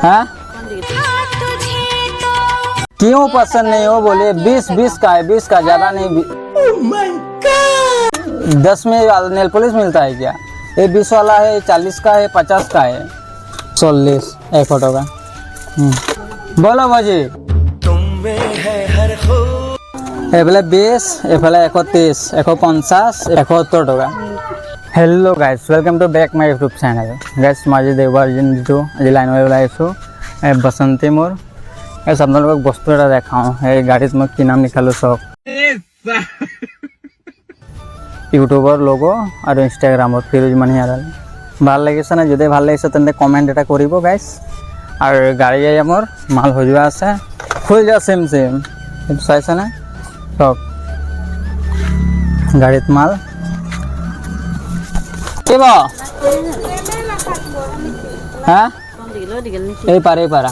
हाँ क्यों पसंद नहीं हो बोले 20 का है 20 का ज्यादा नहीं 10 में नेल पॉलिश मिलता है क्या ये 20 वाला है 40 का है 50 का है 40 एक फोटो का बोलो भाजी এফালে 20 এফালে 130 150 71 টাকা hello' guys welcome to back my YouTube channel guys মই আজি দেওবাৰ দিনটো আজি লাইনলৈ ওলাই আহিছোঁ বসন্তী মোৰ গাইজ আপোনালোকক বস্তু এটা দেখাওঁ এই গাড়ীত মই কি নাম লিখালোঁ চাওক ইউটিউবৰ লোগো আৰু ইনষ্টাগ্ৰামৰ ফিৰোজ মানিয়াৰাল ভাল লাগিছেনে যদি ভাল লাগিছে তেন্তে কমেণ্ট এটা কৰিব গাইজ আৰু গাড়ী মোৰ মাল হৈ যোৱা আছে হৈ যোৱা চেম এইটো চাইছেনে চক গাড়ীত মাল কেব হ্যাঁ এই পারা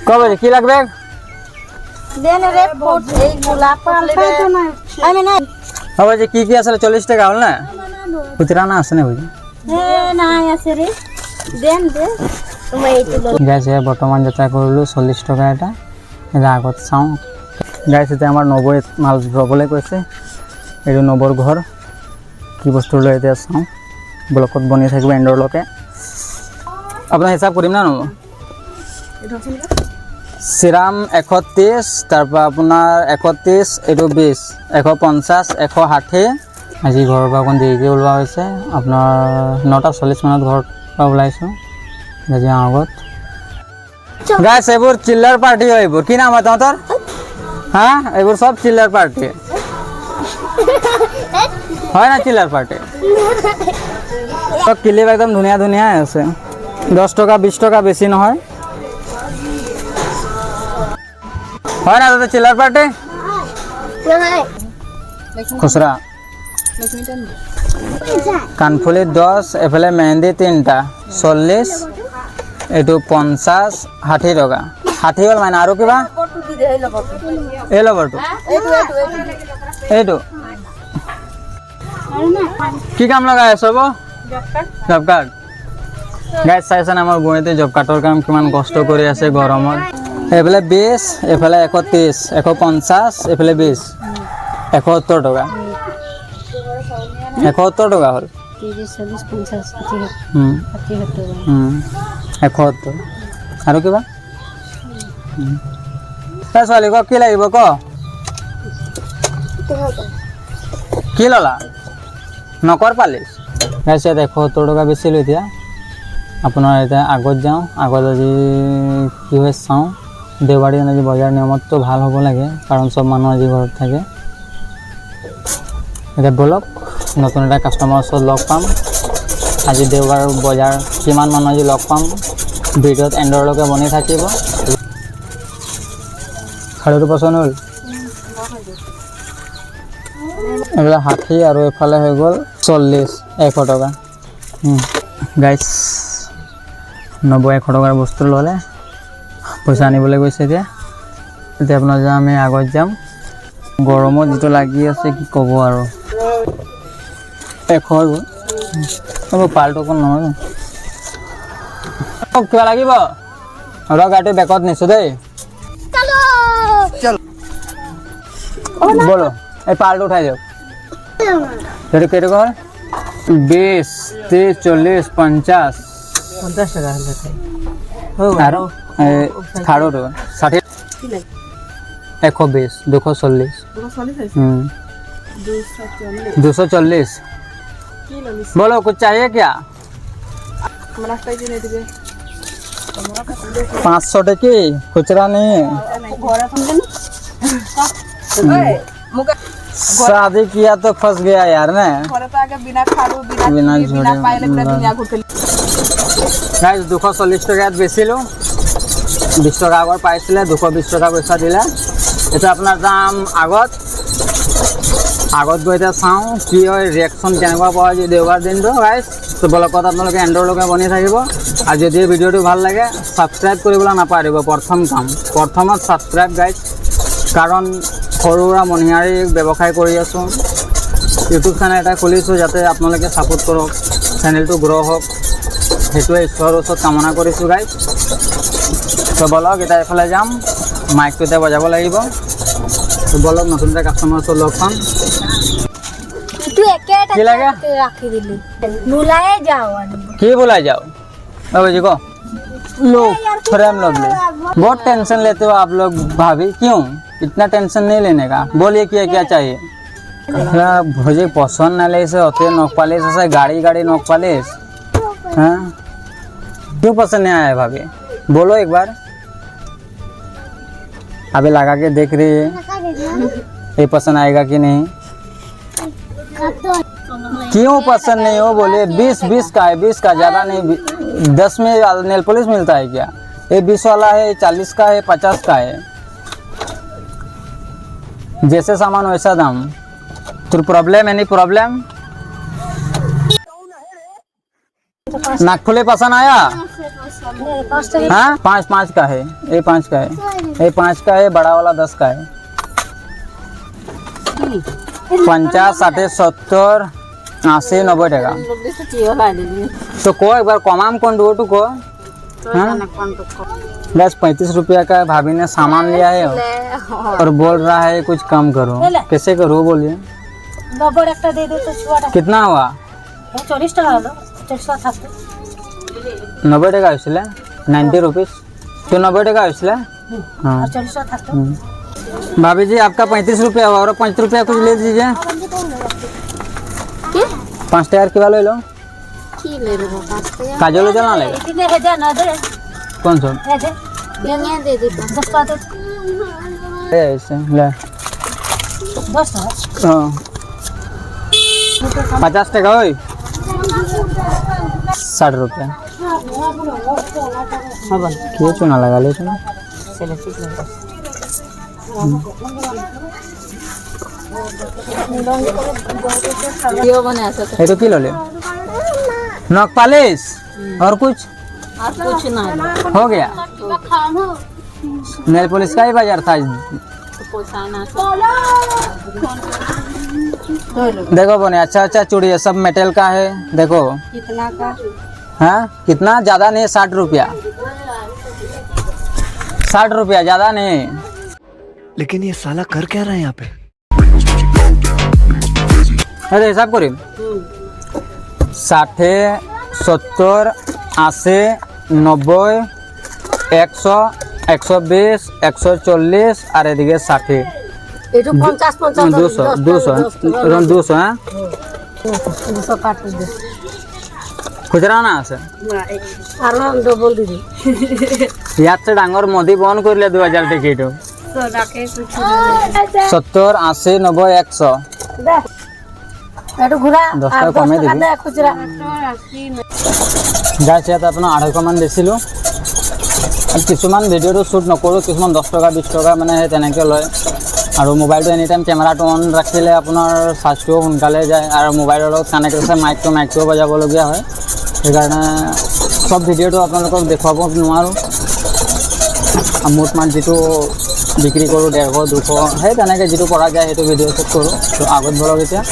কবে কি লাগবে হবে যে কি আসলে 40 টাকা হল না খুচরা না আছে না বুঝি গাইছে বর্তমান যাত্রা করলো 40 টাকা এটা আগত চাওঁ গাইছে এতিয়া আমাৰ নবৈ মাল ল'বলৈ কৈছে এইটো নবৰ ঘৰ কি বস্তু লৈ এতিয়া চাওঁ ব্লকত বনি থাকিব এণ্ডৰলৈকে আপোনাৰ হিচাপ কৰিম না নব চিৰাম 130 তাৰপৰা আপোনাৰ 31 এইটো 20 150 160 আজি ঘৰৰ পৰা অকণ দেৰিকৈ ওলোৱা হৈছে আপোনাৰ 9:40 মানত ঘৰৰ পৰা ওলাইছোঁ আজি আগত গাইছ এইবোৰ চিল্লাৰ পাৰ্টি হয় এইবোৰ কি নাম হয় তহঁতৰ হ্যাঁ এবার সব চিল্লার পার্টি হয় না চিল্লার পার্টি সব ক্লিপ একদম ধুনিয়া ধুনিয়া আছে 10 টাকা 20 টাকা বেশি নহয় হয় না দাদা চিল্লার পার্টি খুচরা কানফুলি 10 এফালে মেহেন্দি 3টা 40 এইটো 50 60 টাকা 60 হল মানে আৰু কিবা এই লবৰটো এইটো কি কাম লগাই আছ জব কাৰ্ড গাইজ চাইছেনে আমাৰ গুৱাহাটীতে জব কাৰ্ডৰ কাম কিমান কষ্ট কৰি আছে গৰমত এইফালে 20 এইফালে 130 150 এইফালে 20 71 টাকা 71 টাকা হ'ল 71 আৰু কিবা ছোৱালী ক কি লাগিব ক কি ললা নকৰ পালিছ গাইছে 71 টাকা বেচিলোঁ এতিয়া আপোনাৰ এতিয়া আগত যাওঁ আগত আজি কি হয় চাওঁ দেওবাৰী আজি বজাৰ নিয়মততো ভাল হ'ব লাগে কাৰণ চব মানুহ আজি ঘৰত থাকে এতিয়া বলক নতুন এটা কাষ্টমাৰৰ ওচৰত লগ পাম আজি দেওবাৰ বজাৰ কিমান মানুহ আজি লগ পাম ভিডিঅ'ত এণ্ডৰলৈকে বনি থাকিব খাড়ীটো পচন্দ হ'ল এইবিলাক 60 আৰু এইফালে হৈ গ'ল 40 100 টকা গাইছ 90-100 টকাৰ বস্তু ল'লে পইচা আনিবলৈ গৈছে এতিয়া আপোনাৰ যাম আমি আগত যাম গৰমত যিটো লাগি আছে কি ক'ব আৰু 100 হৈ গ'ল পালটো কোন নহয় কিবা লাগিব আৰু গাড়ীটো বেকত নিছোঁ দেই बोलो ये पाल्ट उठाई दो तेरे केटे को 20 30 40 50 टाका आरो खाड़ो तो 60 120 240 240 बोलो कुछ चाहिए क्या 500 टकी खुचरा नहीं शादी किया तो फंस गया यार ना बिना गाइस 240 টাকাত বেচিলোঁ 20 টাকা আগৰ পাইছিলে 220 টাকা পইচা দিলে এতিয়া আপোনাৰ যাম আগত গৈ এতিয়া চাওঁ কি হয় ৰিয়েকশ্যন কেনেকুৱা পোৱা যায় দেওবাৰ দিনটো গাইছ তো ব্লগত আপোনালোকে এণ্ডৰলৈকে বনি থাকিব আৰু যদি ভিডিঅ'টো ভাল লাগে ছাবস্ক্ৰাইব কৰিবলৈ নাপাহৰিব প্ৰথম কাম প্ৰথমত ছাবস্ক্ৰাইব গাইছ কাৰণ সৰু সুৰা মনিহাৰী ব্যৱসায় কৰি আছোঁ ইউটিউব চেনেল এটা খুলিছোঁ যাতে আপোনালোকে ছাপোৰ্ট কৰক চেনেলটো গ্ৰ' হওক সেইটোৱে ঈশ্বৰৰ ওচৰত কামনা কৰিছোঁ গাইজ। তো বলক এতিয়া এইফালে যাম, মাইকটো এতিয়া বজাব লাগিব। তো বলক নতুনকৈ কাষ্টমাৰ ওচৰত লগ পাম। কি লাগে কি बोला जाओ बाबू जी को लो फ्रेम लो ले। बहुत टेंशन लेते हो आप लोग भाभी, क्यों इतना टेंशन नहीं लेने का? बोलिए क्या क्या चाहिए? भोजी पसंद ना ले से होते नोक पालिश ऐसे गाड़ी गाड़ी नोक पालिश, हाँ क्यों पसंद नहीं आया भाभी? बोलो एक बार। अभी लगा के देख रही है ये पसंद आएगा कि नहीं। क्यों पसंद नहीं हो? बोले 20 का है, 20 का ज़्यादा नहीं। 10 में नेल पॉलिश मिलता है क्या? ये 20 वाला है, 40 का है, 50 का है। जैसे सामान वैसा दाम। तो प्रॉब्लम एनी प्रॉब्लम? नागफुली पसंद आया? हाँ 5 का है, ये 5 का है, ये 5 का है, बड़ा वाला 10 का है। 50, 60, 70, 80, 90 টাকা। तो को एक बार कमाम कौन दो टू को? बस 35 रुपया का भाभी ने सामान लिया है और बोल रहा है कुछ कम करो। कैसे करो बोलिए? कितना हुआ? 40 টাকা হলো, 40 টাকা থাকতো। 90 টাকা হয়েছিল, 90 रुपीस। तो 90 টাকা হয়েছিল। हाँ 40 টাকা থাকতো। भाभी जी आपका 35 रुपया हुआ और 5 रुपया कुछ ले दीजिए। 5 টাকার কি ভালো হলো? কি নেব 5 টাকা? কাজল চলা লাগে। इतने है जा ना दे। कौन सा? है दे। लेंगे दे दे 10 টাকা दे। ऐसे ले। 10 টাকা। हाँ 50 টাকা ওই 60 रुपया। হবে क्यों चुना लगा ले तुम? চলে ঠিক আছে। ভিডিও बने আছে ये तो किलो ले। नोक पालिश और कुछ আর कुछ না हो गया? नेल पॉलिश का ही बाजार था। पोसाना देखो बने अच्छा अच्छा चूड़ी है, सब मेटल का है। देखो कितना का? हाँ कितना? ज़्यादा नहीं, 60 रुपया। 60 रुपया ज़्यादा नहीं। लेकिन ये साला कर क्या रहा है यहाँ पे? अरे हिसाब करी 60, 70, 80, 90, 100, 120, 140 আর এদিকে 60। একটু 50 50 200 200 হ্যাঁ 200 কাটতে দে। খুচরা না আছে আর নাম ডবল দিবি। ইয়াতে ডাঙর মোদি বন করলে 2000 টিকিট। তো রাখে 70, 80, 90, 100। দে একটু ঘুরা 10 টাকা কমে দিবি। দে খুচরা। গাছ ইয়াত আপোনাৰ 250 মান দিছিলোঁ। আৰু কিছুমান ভিডিঅ'টো শ্বুট নকৰোঁ, কিছুমান 10 টকা 20 টকা মানে সেই তেনেকৈ লয়। আৰু মোবাইলটো এনি টাইম কেমেৰাটো অন ৰাখিলে আপোনাৰ চাৰ্জটোও সোনকালে যায় আৰু মোবাইলৰ লগত কানেক্ট আছে মাইকটোও বজাবলগীয়া হয়। সেইকাৰণে সব ভিডিঅ'টো আপোনালোকক দেখুৱাব নোৱাৰোঁ। মুঠ মান যিটো বিক্ৰী কৰোঁ 150 200 সেই তেনেকৈ যিটো পৰা যায় সেইটো ভিডিঅ' শ্বুট কৰোঁ। তো আগত বলক এতিয়া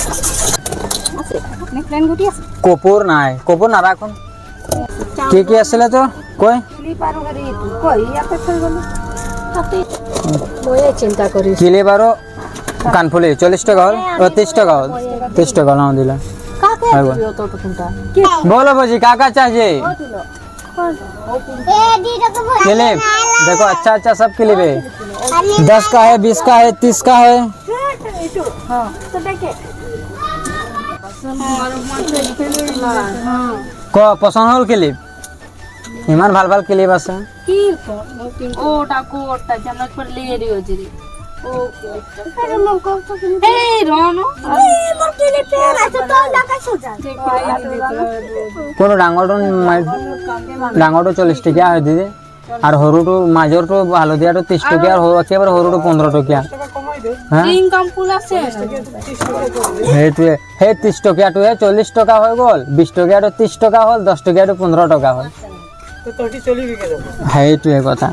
কপোৰ নাই, কপোৰ নাৰাখোঁ। কি আছিলে তোৰ কৈ? চিন্তা কৰি ক্লিপ আৰু কাণফুলি 40 টাকা হ'ল, 30 টাকা হ'ল, 30 টাকা নাও দিলা। बोलो बोजी काका चाहिए क्लिप? देखो अच्छा अच्छा सब क्लिप है। 10 का है, 20 का है, 30 का है। ক পছন্দ হ'ল ক্লিপ? ইমান ভাল ভাল ক্লিপ আছে। ওটা কোটা জানাত পর লিয়ে দিও জিরি ওকে এই রনো এই মোর ক্লিপ আছে তো লাগাইছো যা কোন ডাঙৰটো 40 টকীয়া হয় দিদি আৰু সৰুটো মাজৰটো হালধীয়াটো 30 টকীয়া আৰু একেবাৰে সৰুটো 15 টকীয়া। ইনকাম ফুল আছে সেইটোৱে সেই 30 টকীয়াটোহে 40 টকা হৈ গ'ল, 20 টকীয়াটো 30 টকা হ'ল, 10 টকীয়াটো 15 টকা হ'ল। সেইটোৱে কথা।